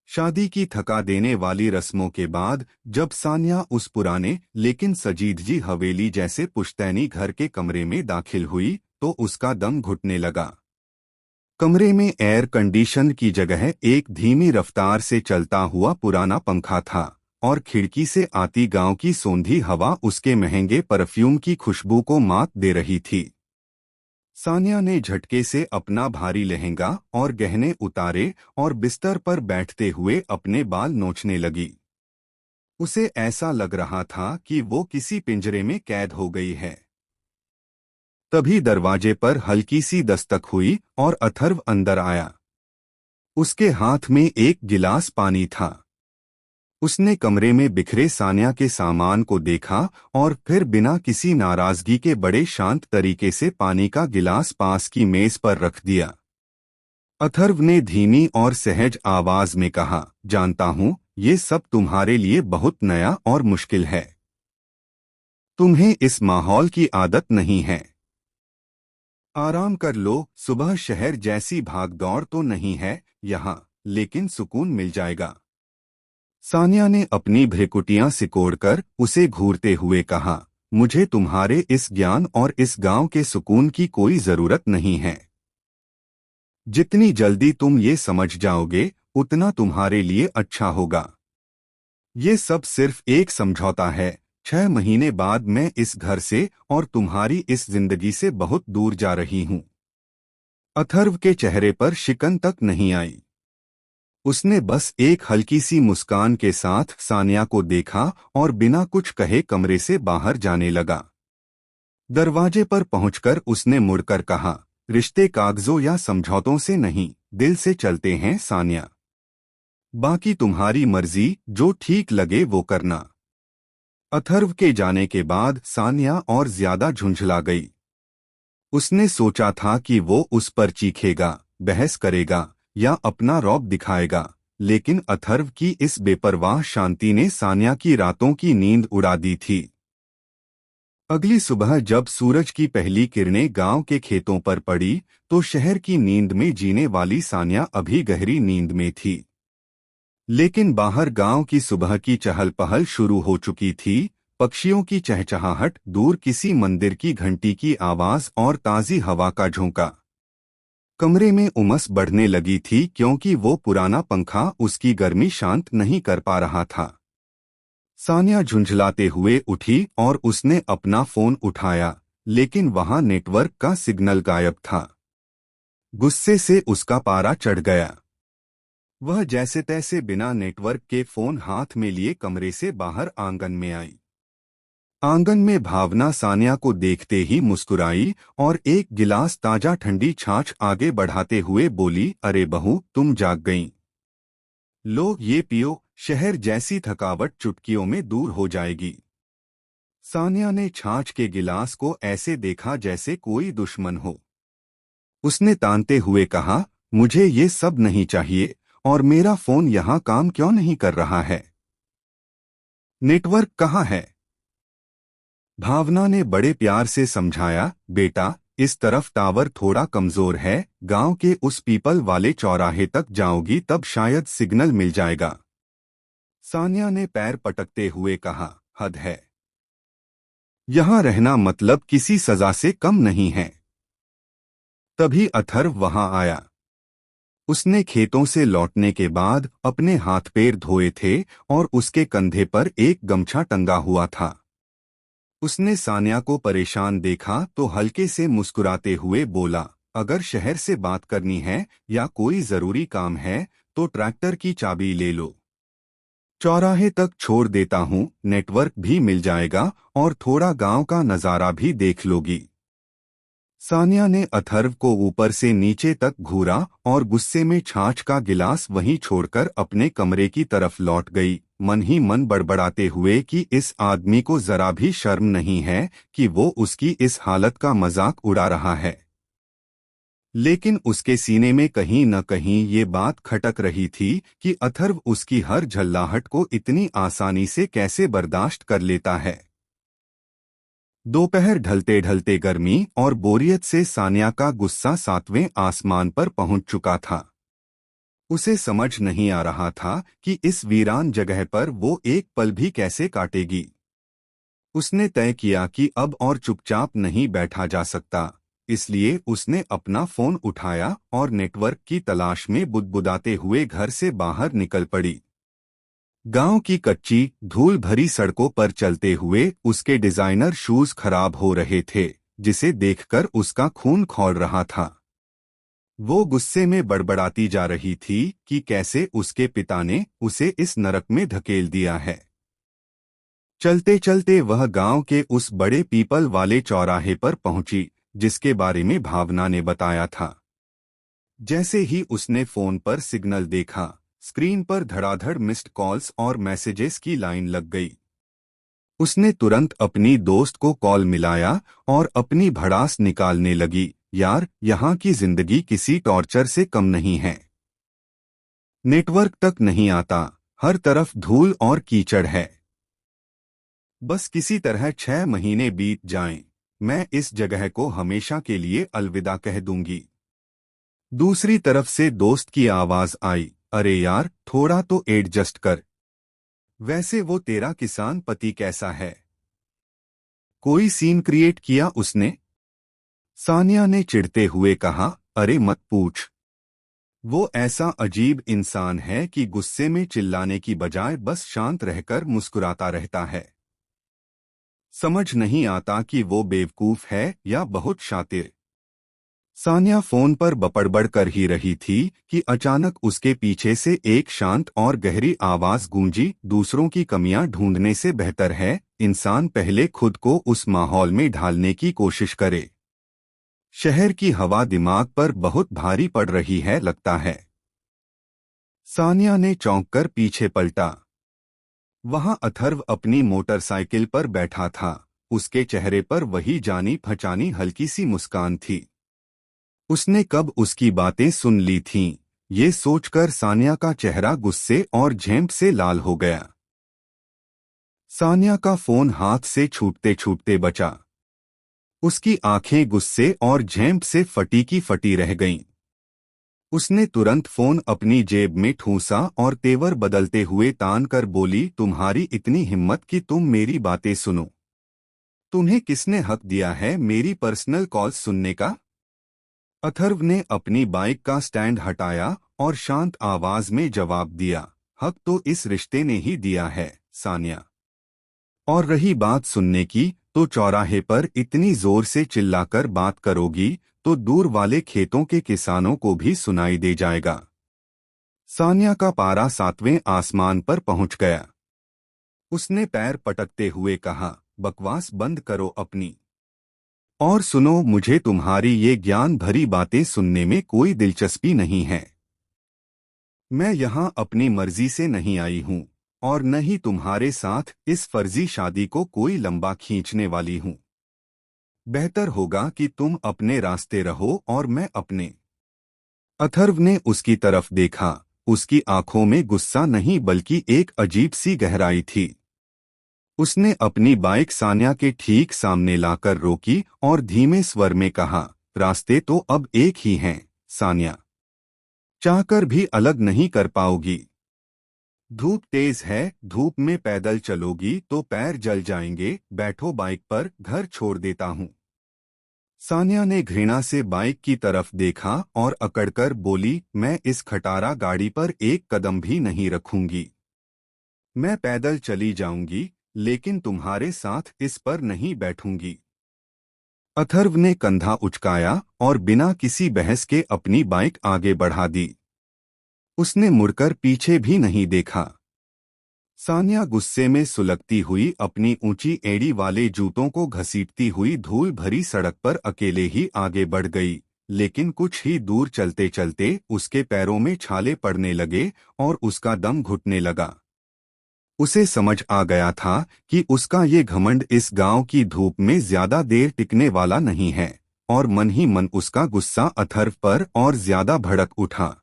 शादी की थका देने वाली रस्मों के बाद जब सान्या उस पुराने लेकिन सजीदजी हवेली जैसे पुश्तैनी घर के कमरे में दाखिल हुई तो उसका दम घुटने लगा। कमरे में एयर कंडीशन की जगह एक धीमी रफ्तार से चलता हुआ पुराना पंखा था और खिड़की से आती गांव की सोंधी हवा उसके महंगे परफ्यूम की खुशबू को मात दे रही थी। सान्या ने झटके से अपना भारी लहंगा और गहने उतारे और बिस्तर पर बैठते हुए अपने बाल नोचने लगी। उसे ऐसा लग रहा था कि वो किसी पिंजरे में कैद हो गई है। तभी दरवाजे पर हल्की सी दस्तक हुई और अथर्व अंदर आया। उसके हाथ में एक गिलास पानी था। उसने कमरे में बिखरे सान्या के सामान को देखा और फिर बिना किसी नाराजगी के बड़े शांत तरीके से पानी का गिलास पास की मेज पर रख दिया। अथर्व ने धीमी और सहज आवाज में कहा, जानता हूं ये सब तुम्हारे लिए बहुत नया और मुश्किल है। तुम्हें इस माहौल की आदत नहीं है। आराम कर लो, सुबह शहर जैसी भागदौड़ तो नहीं है यहाँ, लेकिन सुकून मिल जाएगा। सान्या ने अपनी भ्रिकुटियां सिकोड़कर उसे घूरते हुए कहा, मुझे तुम्हारे इस ज्ञान और इस गांव के सुकून की कोई जरूरत नहीं है। जितनी जल्दी तुम ये समझ जाओगे उतना तुम्हारे लिए अच्छा होगा। ये सब सिर्फ एक समझौता है। 6 महीने बाद मैं इस घर से और तुम्हारी इस जिंदगी से बहुत दूर जा रही हूं। अथर्व के चेहरे पर शिकन तक नहीं आई। उसने बस एक हल्की सी मुस्कान के साथ सान्या को देखा और बिना कुछ कहे कमरे से बाहर जाने लगा। दरवाजे पर पहुंचकर उसने मुड़कर कहा, रिश्ते कागजों या समझौतों से नहीं, दिल से चलते हैं सान्या। बाकी तुम्हारी मर्जी, जो ठीक लगे वो करना। अथर्व के जाने के बाद सान्या और ज्यादा झुंझला गई। उसने सोचा था कि वो उस पर चीखेगा, बहस करेगा या अपना रौब दिखाएगा, लेकिन अथर्व की इस बेपरवाह शांति ने सान्या की रातों की नींद उड़ा दी थी। अगली सुबह जब सूरज की पहली किरणें गांव के खेतों पर पड़ी तो शहर की नींद में जीने वाली सान्या अभी गहरी नींद में थी। लेकिन बाहर गांव की सुबह की चहल पहल शुरू हो चुकी थी। पक्षियों की चहचहाहट, दूर किसी मंदिर की घंटी की आवाज और ताजी हवा का झोंका। कमरे में उमस बढ़ने लगी थी क्योंकि वो पुराना पंखा उसकी गर्मी शांत नहीं कर पा रहा था। सान्या झुंझलाते हुए उठी और उसने अपना फोन उठाया, लेकिन वहां नेटवर्क का सिग्नल गायब था। गुस्से से उसका पारा चढ़ गया। वह जैसे तैसे बिना नेटवर्क के फोन हाथ में लिए कमरे से बाहर आंगन में आई। आंगन में भावना सान्या को देखते ही मुस्कुराई और एक गिलास ताजा ठंडी छाछ आगे बढ़ाते हुए बोली, अरे बहू, तुम जाग गईं। लो ये पियो, शहर जैसी थकावट चुटकियों में दूर हो जाएगी। सान्या ने छाछ के गिलास को ऐसे देखा जैसे कोई दुश्मन हो। उसने तानते हुए कहा, मुझे ये सब नहीं चाहिए, और मेरा फोन यहाँ काम क्यों नहीं कर रहा है? नेटवर्क कहाँ है? भावना ने बड़े प्यार से समझाया, बेटा, इस तरफ टावर थोड़ा कमजोर है, गांव के उस पीपल वाले चौराहे तक जाओगी तब शायद सिग्नल मिल जाएगा। सान्या ने पैर पटकते हुए कहा, हद है। यहाँ रहना मतलब किसी सजा से कम नहीं है। तभी अथर्व वहां आया। उसने खेतों से लौटने के बाद अपने हाथ पैर धोए थे और उसके कंधे पर एक गमछा टंगा हुआ था। उसने सान्या को परेशान देखा तो हल्के से मुस्कुराते हुए बोला, अगर शहर से बात करनी है या कोई जरूरी काम है तो ट्रैक्टर की चाबी ले लो। चौराहे तक छोड़ देता हूँ, नेटवर्क भी मिल जाएगा और थोड़ा गांव का नजारा भी देख लोगी। सान्या ने अथर्व को ऊपर से नीचे तक घूरा और गुस्से में छाछ का गिलास वहीं छोड़कर अपने कमरे की तरफ लौट गई, मन ही मन बड़बड़ाते हुए कि इस आदमी को जरा भी शर्म नहीं है कि वो उसकी इस हालत का मजाक उड़ा रहा है। लेकिन उसके सीने में कहीं न कहीं ये बात खटक रही थी कि अथर्व उसकी हर झल्लाहट को इतनी आसानी से कैसे बर्दाश्त कर लेता है। दोपहर ढलते ढलते गर्मी और बोरियत से सान्या का गुस्सा 7वें आसमान पर पहुंच चुका था। उसे समझ नहीं आ रहा था कि इस वीरान जगह पर वो एक पल भी कैसे काटेगी। उसने तय किया कि अब और चुपचाप नहीं बैठा जा सकता, इसलिए उसने अपना फोन उठाया और नेटवर्क की तलाश में बुदबुदाते हुए घर से बाहर निकल पड़ी। गांव की कच्ची धूल भरी सड़कों पर चलते हुए उसके डिजाइनर शूज खराब हो रहे थे, जिसे देखकर उसका खून खौल रहा था। वो गुस्से में बड़बड़ाती जा रही थी कि कैसे उसके पिता ने उसे इस नरक में धकेल दिया है। चलते चलते वह गांव के उस बड़े पीपल वाले चौराहे पर पहुंची जिसके बारे में भावना ने बताया था। जैसे ही उसने फोन पर सिग्नल देखा, स्क्रीन पर धड़ाधड़ मिस्ड कॉल्स और मैसेजेस की लाइन लग गई। उसने तुरंत अपनी दोस्त को कॉल मिलाया और अपनी भड़ास निकालने लगी, यार, यहाँ की जिंदगी किसी टॉर्चर से कम नहीं है। नेटवर्क तक नहीं आता, हर तरफ धूल और कीचड़ है। बस किसी तरह 6 महीने बीत जाएं, मैं इस जगह को हमेशा के लिए अलविदा कह दूंगी। दूसरी तरफ से दोस्त की आवाज आई, अरे यार, थोड़ा तो एडजस्ट कर। वैसे वो तेरा किसान पति कैसा है? कोई सीन क्रिएट किया उसने? सानिया ने चिढ़ते हुए कहा, अरे मत पूछ। वो ऐसा अजीब इंसान है कि गुस्से में चिल्लाने की बजाय बस शांत रहकर मुस्कुराता रहता है। समझ नहीं आता कि वो बेवकूफ है या बहुत शातिर। सानिया फोन पर बपड़बड़ कर ही रही थी कि अचानक उसके पीछे से एक शांत और गहरी आवाज गूंजी, दूसरों की कमियां ढूंढने से बेहतर है इंसान पहले खुद को उस माहौल में ढालने की कोशिश करे। शहर की हवा दिमाग पर बहुत भारी पड़ रही है लगता है। सानिया ने चौंक कर पीछे पलटा। वहां अथर्व अपनी मोटरसाइकिल पर बैठा था। उसके चेहरे पर वही जानी पहचानी हल्की सी मुस्कान थी। उसने कब उसकी बातें सुन ली थीं, ये सोचकर सानिया का चेहरा गुस्से और झेंप से लाल हो गया। सानिया का फोन हाथ से छूटते छूटते बचा। उसकी आंखें गुस्से और झेंप से फटी की फटी रह गईं। उसने तुरंत फोन अपनी जेब में ठूंसा और तेवर बदलते हुए तान कर बोली, तुम्हारी इतनी हिम्मत कि तुम मेरी बातें सुनो? तुम्हें किसने हक दिया है मेरी पर्सनल कॉल्स सुनने का? अथर्व ने अपनी बाइक का स्टैंड हटाया और शांत आवाज में जवाब दिया, हक तो इस रिश्ते ने ही दिया है सानिया। और रही बात सुनने की, तो चौराहे पर इतनी जोर से चिल्लाकर बात करोगी तो दूर वाले खेतों के किसानों को भी सुनाई दे जाएगा। सानिया का पारा 7वें आसमान पर पहुंच गया। उसने पैर पटकते हुए कहा, बकवास बंद करो अपनी, और सुनो, मुझे तुम्हारी ये ज्ञान भरी बातें सुनने में कोई दिलचस्पी नहीं है। मैं यहाँ अपनी मर्जी से नहीं आई हूँ और न ही तुम्हारे साथ इस फर्जी शादी को कोई लंबा खींचने वाली हूँ। बेहतर होगा कि तुम अपने रास्ते रहो और मैं अपने। अथर्व ने उसकी तरफ देखा। उसकी आंखों में गुस्सा नहीं बल्कि एक अजीब सी गहराई थी। उसने अपनी बाइक सानिया के ठीक सामने लाकर रोकी और धीमे स्वर में कहा, रास्ते तो अब एक ही हैं सानिया, चाहकर भी अलग नहीं कर पाओगी। धूप तेज है, धूप में पैदल चलोगी तो पैर जल जाएंगे, बैठो बाइक पर, घर छोड़ देता हूँ। सानिया ने घृणा से बाइक की तरफ देखा और अकड़कर बोली, मैं इस खटारा गाड़ी पर एक कदम भी नहीं रखूंगी। मैं पैदल चली जाऊंगी, लेकिन तुम्हारे साथ इस पर नहीं बैठूंगी। अथर्व ने कंधा उचकाया और बिना किसी बहस के अपनी बाइक आगे बढ़ा दी। उसने मुड़कर पीछे भी नहीं देखा। सानिया गुस्से में सुलगती हुई अपनी ऊंची एड़ी वाले जूतों को घसीटती हुई धूल भरी सड़क पर अकेले ही आगे बढ़ गई, लेकिन कुछ ही दूर चलते चलते उसके पैरों में छाले पड़ने लगे और उसका दम घुटने लगा। उसे समझ आ गया था कि उसका ये घमंड इस गांव की धूप में ज्यादा देर टिकने वाला नहीं है, और मन ही मन उसका गुस्सा अथर्व पर और ज्यादा भड़क उठा।